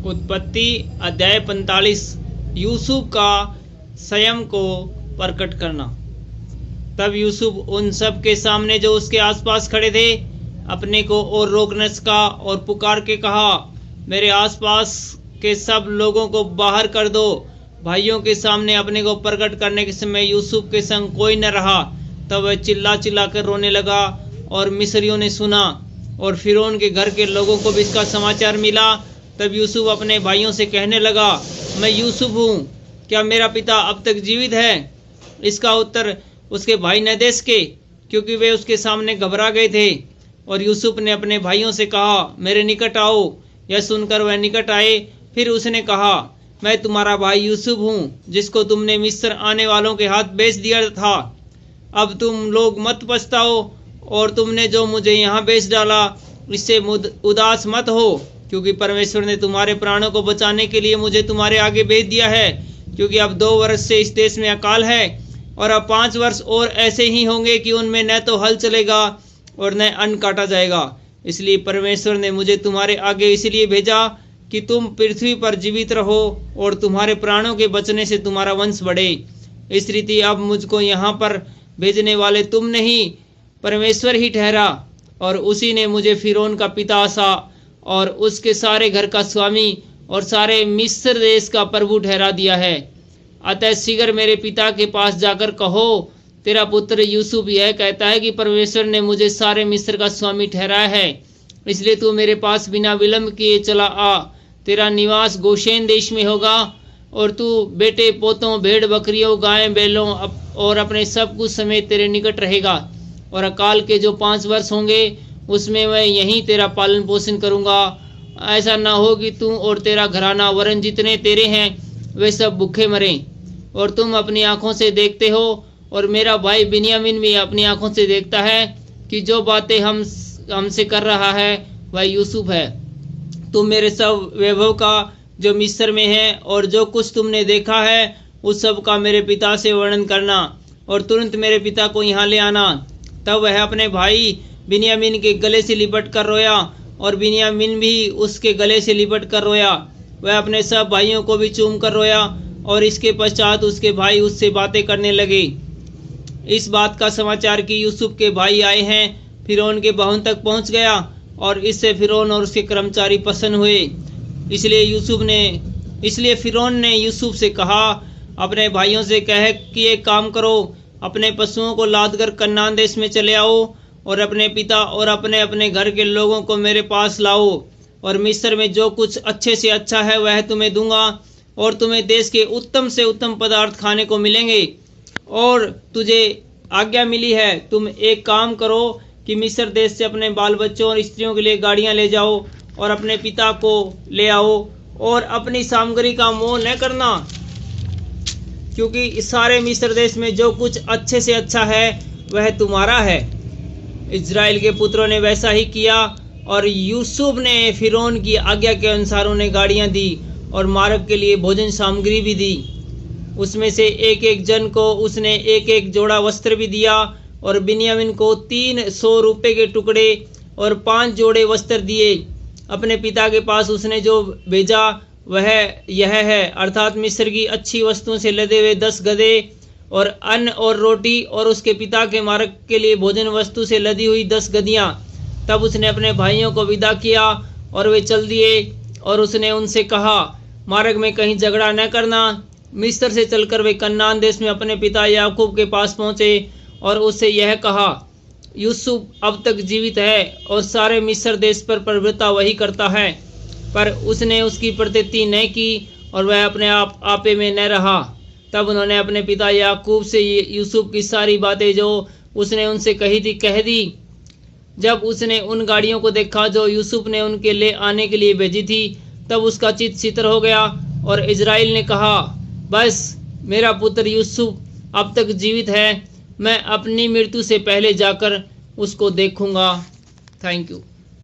उत्पत्ति अध्याय 45 यूसुफ का स्वयं को प्रकट करना। तब यूसुफ उन सब के सामने जो उसके आसपास खड़े थे अपने को और रोक न सका और पुकार के कहा, मेरे आसपास के सब लोगों को बाहर कर दो। भाइयों के सामने अपने को प्रकट करने के समय यूसुफ के संग कोई न रहा। तब वह चिल्ला चिल्ला कर रोने लगा और मिस्रियों ने सुना और फिरौन के घर के लोगों को भी इसका समाचार मिला। तब यूसुफ अपने भाइयों से कहने लगा, मैं यूसुफ हूँ, क्या मेरा पिता अब तक जीवित है? इसका उत्तर उसके भाई न दे सके, क्योंकि वे उसके सामने घबरा गए थे। और यूसुफ ने अपने भाइयों से कहा, मेरे निकट आओ। यह सुनकर वह निकट आए। फिर उसने कहा, मैं तुम्हारा भाई यूसुफ हूँ, जिसको तुमने मिस्र आने वालों के हाथ बेच दिया था। अब तुम लोग मत पछताओ और तुमने जो मुझे यहाँ बेच डाला इससे उदास मत हो, क्योंकि परमेश्वर ने तुम्हारे प्राणों को बचाने के लिए मुझे तुम्हारे आगे भेज दिया है। क्योंकि अब 2 वर्ष से इस देश में अकाल है और अब 5 वर्ष और ऐसे ही होंगे कि उनमें न तो हल चलेगा और न अन्न काटा जाएगा। इसलिए परमेश्वर ने मुझे तुम्हारे आगे इसलिए भेजा कि तुम पृथ्वी पर जीवित रहो और तुम्हारे प्राणों के बचने से तुम्हारा वंश बढ़े। इस रीति अब मुझको यहाँ पर भेजने वाले तुम नहीं, परमेश्वर ही ठहरा। और उसी ने मुझे फिरौन का पिता आसा और उसके सारे घर का स्वामी और सारे मिस्र देश का प्रभु ठहरा दिया है। अतः शीघ्र मेरे पिता के पास जाकर कहो, तेरा पुत्र यूसुफ यह कहता है कि परमेश्वर ने मुझे सारे मिस्र का स्वामी ठहराया है। इसलिए तू मेरे पास बिना विलंब किए चला आ। तेरा निवास गोशेन देश में होगा और तू बेटे पोतों भेड़ बकरियों गायें बैलों और अपने सब कुछ समेत तेरे निकट रहेगा। और अकाल के जो 5 वर्ष होंगे उसमें मैं यहीं तेरा पालन पोषण करूँगा। ऐसा ना हो कि तू और तेरा घराना वरन जितने तेरे हैं वे सब भूखे मरें। और तुम अपनी आँखों से देखते हो और मेरा भाई बिन्यामीन भी अपनी आँखों से देखता है कि जो बातें हमसे कर रहा है वह यूसुफ है। तुम मेरे सब वैभव का जो मिस्र में है और जो कुछ तुमने देखा है उस सब का मेरे पिता से वर्णन करना और तुरंत मेरे पिता को यहाँ ले आना। तब वह अपने भाई बिन्यामीन के गले से लिपट कर रोया और बिन्यामीन भी उसके गले से लिपट कर रोया। वह अपने सब भाइयों को भी चूम कर रोया और इसके पश्चात उसके भाई उससे बातें करने लगे। इस बात का समाचार कि यूसुफ के भाई आए हैं फिरौन के भवन तक पहुंच गया और इससे फिरौन और उसके कर्मचारी प्रसन्न हुए। इसलिए फिरौन ने यूसुफ से कहा, अपने भाइयों से कह कि एक काम करो, अपने पशुओं को लाद कर कनान देश में चले आओ और अपने पिता और अपने अपने घर के लोगों को मेरे पास लाओ। और मिस्र में जो कुछ अच्छे से अच्छा है वह तुम्हें दूंगा और तुम्हें देश के उत्तम से उत्तम पदार्थ खाने को मिलेंगे। और तुझे आज्ञा मिली है, तुम एक काम करो कि मिस्र देश से अपने बाल बच्चों और स्त्रियों के लिए गाड़ियां ले जाओ और अपने पिता को ले आओ और अपनी सामग्री का मोह न करना, क्योंकि इस सारे मिस्र देश में जो कुछ अच्छे से अच्छा है वह तुम्हारा है। इजराइल के पुत्रों ने वैसा ही किया और यूसुफ ने फिरौन की आज्ञा के अनुसार उन्हें गाड़ियां दी और मार्ग के लिए भोजन सामग्री भी दी। उसमें से एक एक जन को उसने एक एक जोड़ा वस्त्र भी दिया और बिन्यामीन को 300 रुपये के टुकड़े और 5 जोड़े वस्त्र दिए। अपने पिता के पास उसने जो भेजा वह यह है, अर्थात मिस्र की अच्छी वस्तुओं से लदे हुए 10 गधे और अन्न और रोटी और उसके पिता के मार्ग के लिए भोजन वस्तु से लदी हुई 10 गधियाँ। तब उसने अपने भाइयों को विदा किया और वे चल दिए। और उसने उनसे कहा, मार्ग में कहीं झगड़ा न करना। मिस्र से चलकर वे कनान देश में अपने पिता याकूब के पास पहुँचे और उससे यह कहा, यूसुफ अब तक जीवित है और सारे मिस्र देश पर प्रभुता वही करता है। पर उसने उसकी प्रतिति न की और वह अपने आपे में न रहा। तब उन्होंने अपने पिता याकूब से यूसुफ की सारी बातें जो उसने उनसे कही थी कह दी। जब उसने उन गाड़ियों को देखा जो यूसुफ ने उनके ले आने के लिए भेजी थी, तब उसका चित्त शीतल हो गया और इजराइल ने कहा, बस मेरा पुत्र यूसुफ अब तक जीवित है, मैं अपनी मृत्यु से पहले जाकर उसको देखूंगा। Thank you.